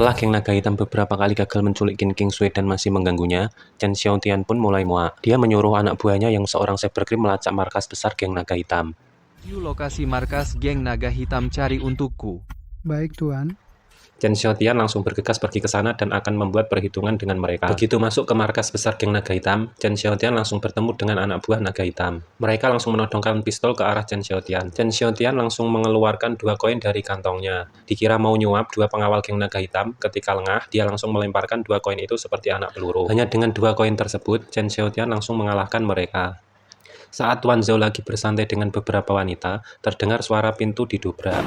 Setelah geng naga hitam beberapa kali gagal menculik Qin Kingsui dan masih mengganggunya, Chen Xiaotian pun mulai muak. Dia menyuruh anak buahnya yang seorang cybercrime melacak markas besar geng naga hitam. Yuk lokasi markas geng naga hitam cari untukku. Baik, Tuan. Chen Xiaotian langsung bergegas pergi ke sana dan akan membuat perhitungan dengan mereka. Begitu masuk ke markas besar geng naga hitam, Chen Xiaotian langsung bertemu dengan anak buah naga hitam. Mereka langsung menodongkan pistol ke arah Chen Xiaotian. Chen Xiaotian langsung mengeluarkan 2 koin dari kantongnya. Dikira mau nyuap 2 pengawal geng naga hitam, ketika lengah, dia langsung melemparkan 2 koin itu seperti anak peluru. Hanya dengan 2 koin tersebut, Chen Xiaotian langsung mengalahkan mereka. Saat Tuan Zhou lagi bersantai dengan beberapa wanita, terdengar suara pintu didobrak.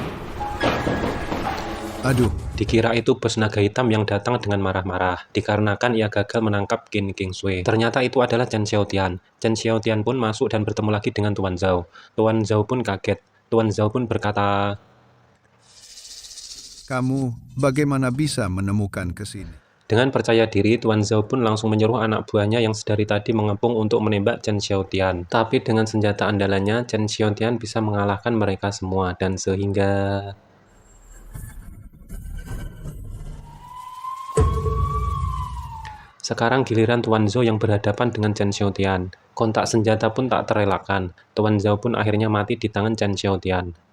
Aduh, Dikira itu bos naga hitam yang datang dengan marah-marah, dikarenakan ia gagal menangkap Qin Kingsui. Ternyata itu adalah Chen Xiaotian. Chen Xiaotian pun masuk dan bertemu lagi dengan Tuan Zhou. Tuan Zhou pun kaget. Tuan Zhou pun berkata, kamu bagaimana bisa menemukan ke sini? dengan percaya diri, Tuan Zhou pun langsung menyuruh anak buahnya yang sedari tadi mengepung untuk menembak Chen Xiaotian. Tapi dengan senjata andalannya, Chen Xiaotian bisa mengalahkan mereka semua, dan sehingga... Sekarang giliran Tuan Zhou yang berhadapan dengan Chen Xiaotian. Kontak senjata pun tak terelakkan. Tuan Zhou pun akhirnya mati di tangan Chen Xiaotian.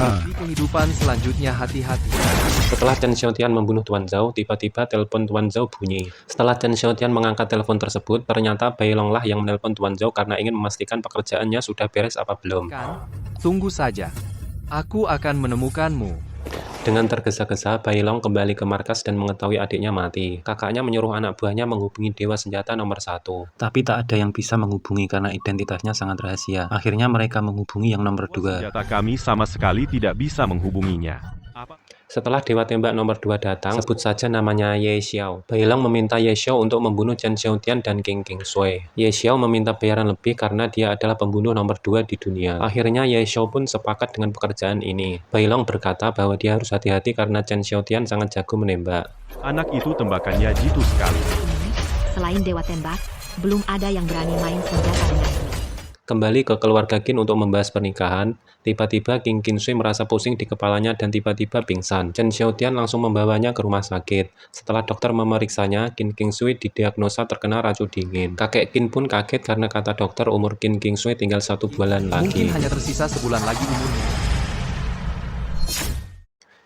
Di kehidupan selanjutnya hati-hati. Setelah Chen Xiaotian membunuh Tuan Zhou, tiba-tiba telepon Tuan Zhou bunyi. Setelah Chen Xiaotian mengangkat telepon tersebut, ternyata Bai Long lah yang menelpon Tuan Zhou karena ingin memastikan pekerjaannya sudah beres apa belum. Kan? Tunggu saja. Aku akan menemukanmu. Dengan tergesa-gesa, Bai Long kembali ke markas dan mengetahui adiknya mati. Kakaknya menyuruh anak buahnya menghubungi Dewa Senjata nomor 1. Tapi tak ada yang bisa menghubungi karena identitasnya sangat rahasia. Akhirnya mereka menghubungi yang nomor 2. Senjata kami sama sekali tidak bisa menghubunginya. Setelah Dewa Tembak nomor 2 datang, sebut saja namanya Ye Xiao. Bai Long meminta Ye Xiao untuk membunuh Chen Xiaotian dan Qin Kingsui. Ye Xiao meminta bayaran lebih karena dia adalah pembunuh nomor 2 di dunia. Akhirnya Ye Xiao pun sepakat dengan pekerjaan ini. Bai Long berkata bahwa dia harus hati-hati karena Chen Xiaotian sangat jago menembak. Anak itu tembakannya jitu sekali. Selain Dewa Tembak, belum ada yang berani main senjata dengan ini. Kembali ke keluarga Qin untuk membahas pernikahan, tiba-tiba Qin Kingsui merasa pusing di kepalanya dan tiba-tiba pingsan. Chen Xiaotian langsung membawanya ke rumah sakit. Setelah dokter memeriksanya, Qin Kingsui didiagnosa terkena racun dingin. Kakek Qin pun kaget karena kata dokter umur Qin Kingsui tinggal 1 bulan lagi. Mungkin hanya tersisa sebulan lagi umurnya.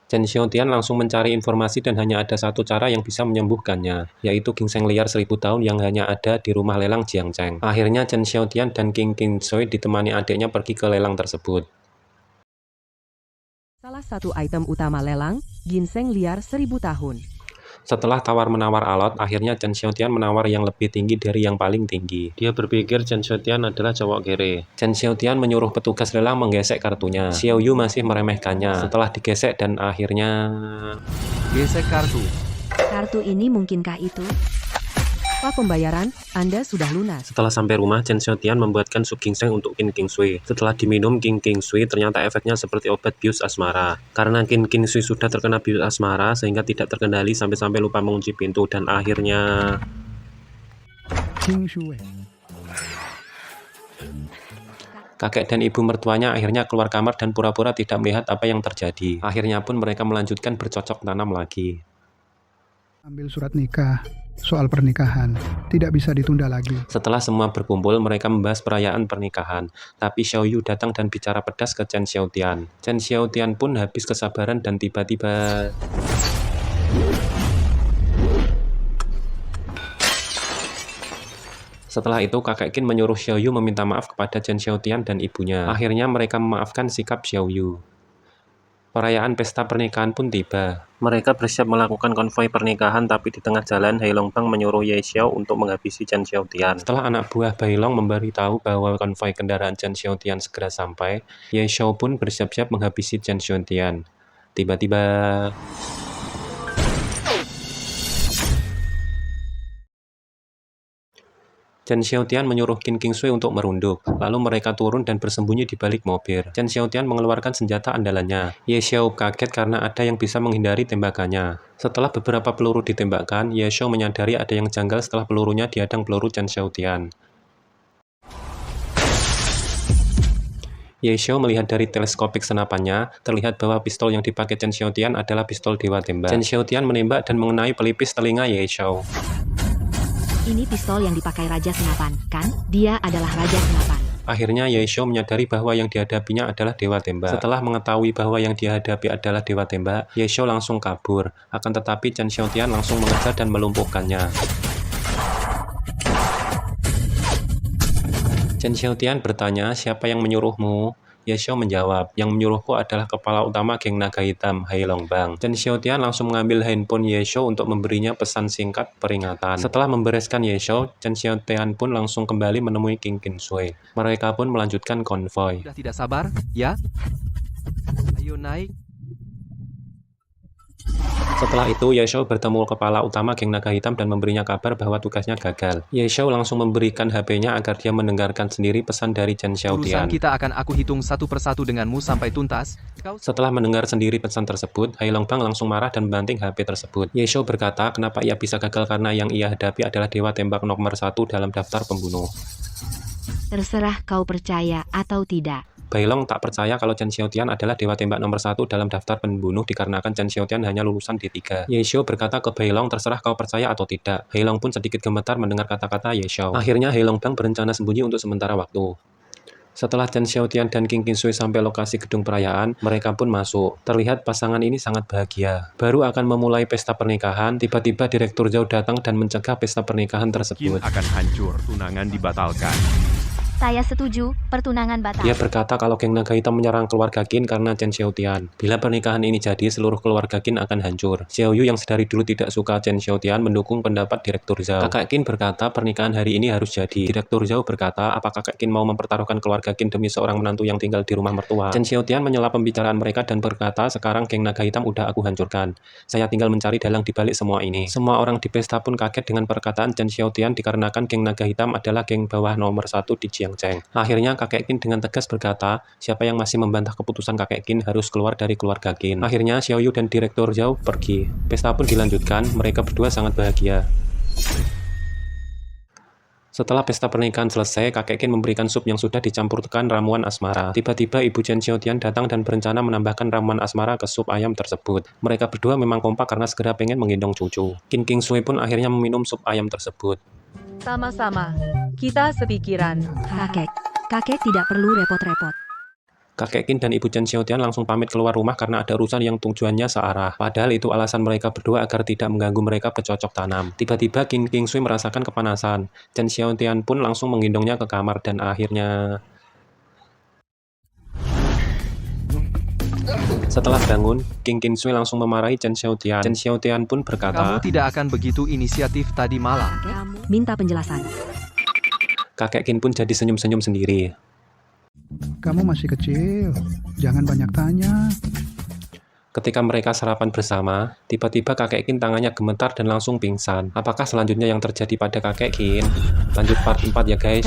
Chen Xiaotian langsung mencari informasi dan hanya ada satu cara yang bisa menyembuhkannya, yaitu ginseng liar 1000 tahun yang hanya ada di rumah lelang Jiangcheng. Akhirnya Chen Xiaotian dan Qin Kingsui ditemani adiknya pergi ke lelang tersebut. Salah satu item utama lelang, ginseng liar 1000 tahun. Setelah tawar-menawar alot, akhirnya Chen Xiaotian menawar yang lebih tinggi dari yang paling tinggi. Dia berpikir Chen Xiaotian adalah cowok kere. Chen Xiaotian menyuruh petugas lelang menggesek kartunya. Xiao Yu masih meremehkannya. Setelah digesek dan akhirnya... Gesek kartu. Kartu ini mungkinkah itu? Pak pembayaran, Anda sudah lunas. Setelah sampai rumah, Chen Xiaotian membuatkan sup ginseng untuk Qin Kingsui. Setelah diminum Qin Kingsui, ternyata efeknya seperti obat bius asmara. Karena Qin Kingsui sudah terkena bius asmara, sehingga tidak terkendali sampai-sampai lupa mengunci pintu, dan akhirnya... Qing Shui. Kakek dan ibu mertuanya akhirnya keluar kamar dan pura-pura tidak melihat apa yang terjadi. Akhirnya pun mereka melanjutkan bercocok tanam lagi. Ambil surat nikah. Soal pernikahan tidak bisa ditunda lagi. Setelah semua berkumpul, mereka membahas perayaan pernikahan. Tapi Xiao Yu datang dan bicara pedas ke Chen Xiaotian. Chen Xiaotian pun habis kesabaran dan tiba-tiba... Setelah itu, kakek Qin menyuruh Xiao Yu meminta maaf kepada Chen Xiaotian dan ibunya. Akhirnya mereka memaafkan sikap Xiao Yu. Perayaan pesta pernikahan pun tiba. Mereka bersiap melakukan konvoi pernikahan, tapi di tengah jalan, Hai Longbang menyuruh Ye Xiao untuk menghabisi Chen Xiaotian. Setelah anak buah Bai Long memberitahu bahwa konvoi kendaraan Chen Xiaotian segera sampai, Ye Xiao pun bersiap-siap menghabisi Chen Xiaotian. Tiba-tiba... Chen Xiaotian menyuruh Qin Kingsui untuk merunduk, lalu mereka turun dan bersembunyi di balik mobil. Chen Xiaotian mengeluarkan senjata andalannya. Ye Xiao kaget karena ada yang bisa menghindari tembakannya. Setelah beberapa peluru ditembakkan, Ye Xiao menyadari ada yang janggal setelah pelurunya dihadang peluru Chen Xiaotian. Ye Xiao melihat dari teleskopik senapannya, terlihat bahwa pistol yang dipakai Chen Xiaotian adalah pistol Dewa Tembak. Chen Xiaotian menembak dan mengenai pelipis telinga Ye Xiao. Ini pistol yang dipakai Raja Senapan, kan? Dia adalah Raja Senapan. Akhirnya Ye Xiao menyadari bahwa yang dihadapinya adalah Dewa Tembak. Setelah mengetahui bahwa yang dihadapi adalah Dewa Tembak, Ye Xiao langsung kabur. Akan tetapi Chen Xiaotian langsung mengejar dan melumpuhkannya. Chen Xiaotian bertanya, siapa yang menyuruhmu? Ye Xiao menjawab, yang menyuruhku adalah kepala utama geng naga hitam, Hai Longbang. Chen Xiaotian langsung mengambil handphone Ye Xiao untuk memberinya pesan singkat peringatan. Setelah membereskan Ye Xiao, Chen Xiaotian pun langsung kembali menemui King Qinsui. Mereka pun melanjutkan konvoi. Sudah tidak sabar, ya? Ayo naik. Setelah itu, Ye Xiao bertemu kepala utama geng naga hitam dan memberinya kabar bahwa tugasnya gagal. Ye Xiao langsung memberikan HP-nya agar dia mendengarkan sendiri pesan dari Chen Urusan Xiaotian. kita akan aku hitung satu persatu denganmu sampai tuntas. Kau Setelah mendengar sendiri pesan tersebut, Hai Longbang langsung marah dan membanting HP tersebut. Ye Xiao berkata kenapa ia bisa gagal karena yang ia hadapi adalah Dewa Tembak nomor 1 dalam daftar pembunuh. Terserah kau percaya atau tidak. Bailong tak percaya kalau Chen Xiaotian adalah Dewa Tembak nomor 1 dalam daftar pembunuh dikarenakan Chen Xiaotian hanya lulusan D3. Ye Xiao berkata ke Bailong terserah kau percaya atau tidak. Bailong pun sedikit gemetar mendengar kata-kata Ye Xiao. Akhirnya Hai Longbang berencana sembunyi untuk sementara waktu. Setelah Chen Xiaotian dan King Qinsui sampai lokasi gedung perayaan, mereka pun masuk. Terlihat pasangan ini sangat bahagia. Baru akan memulai pesta pernikahan, tiba-tiba Direktur Zhao datang dan mencegah pesta pernikahan Mungkin tersebut. akan hancur, tunangan dibatalkan. Saya setuju, pertunangan batal. Dia berkata kalau geng naga hitam menyerang keluarga Qin karena Chen Xiaotian. Bila pernikahan ini jadi, seluruh keluarga Qin akan hancur. Xiao Yu yang sedari dulu tidak suka Chen Xiaotian mendukung pendapat Direktur Zhao. Kakak Qin berkata pernikahan hari ini harus jadi. Direktur Zhao berkata apa kakak Qin mau mempertaruhkan keluarga Qin demi seorang menantu yang tinggal di rumah mertua. Chen Xiaotian menyela pembicaraan mereka dan berkata sekarang geng naga hitam udah aku hancurkan. Saya tinggal mencari dalang di balik semua ini. Semua orang di pesta pun kaget dengan perkataan Chen Xiaotian dikarenakan geng naga hitam adalah geng bawah nomor 1 di Jiangcheng. Akhirnya kakek Qin dengan tegas berkata, siapa yang masih membantah keputusan kakek Qin harus keluar dari keluarga Qin. Akhirnya Xiao Yu dan Direktur Zhao pergi. Pesta pun dilanjutkan, mereka berdua sangat bahagia. Setelah pesta pernikahan selesai, kakek Qin memberikan sup yang sudah dicampurkan ramuan asmara. Tiba-tiba ibu Chen Xiaotian datang dan berencana menambahkan ramuan asmara ke sup ayam tersebut. Mereka berdua memang kompak karena segera pengen menggendong cucu. King Qinsui pun akhirnya meminum sup ayam tersebut. Sama-sama. Kita sepikiran. Kakek tidak perlu repot-repot. Kakek Qin dan ibu Chen Xiaotian langsung pamit keluar rumah karena ada urusan yang tujuannya searah. Padahal itu alasan mereka berdua agar tidak mengganggu mereka bercocok tanam. Tiba-tiba King Qinsui merasakan kepanasan. Chen Xiaotian pun langsung menggendongnya ke kamar dan akhirnya... Setelah bangun, King Qinsui langsung memarahi Chen Xiaotian. Chen Xiaotian pun kamu berkata, tidak akan begitu inisiatif tadi malam. Minta penjelasan. kakek Qin pun jadi senyum-senyum sendiri. Kamu masih kecil, jangan banyak tanya. Ketika mereka sarapan bersama, tiba-tiba kakek Qin tangannya gemetar dan langsung pingsan. Apakah selanjutnya yang terjadi pada kakek Qin? Lanjut part 4 ya guys.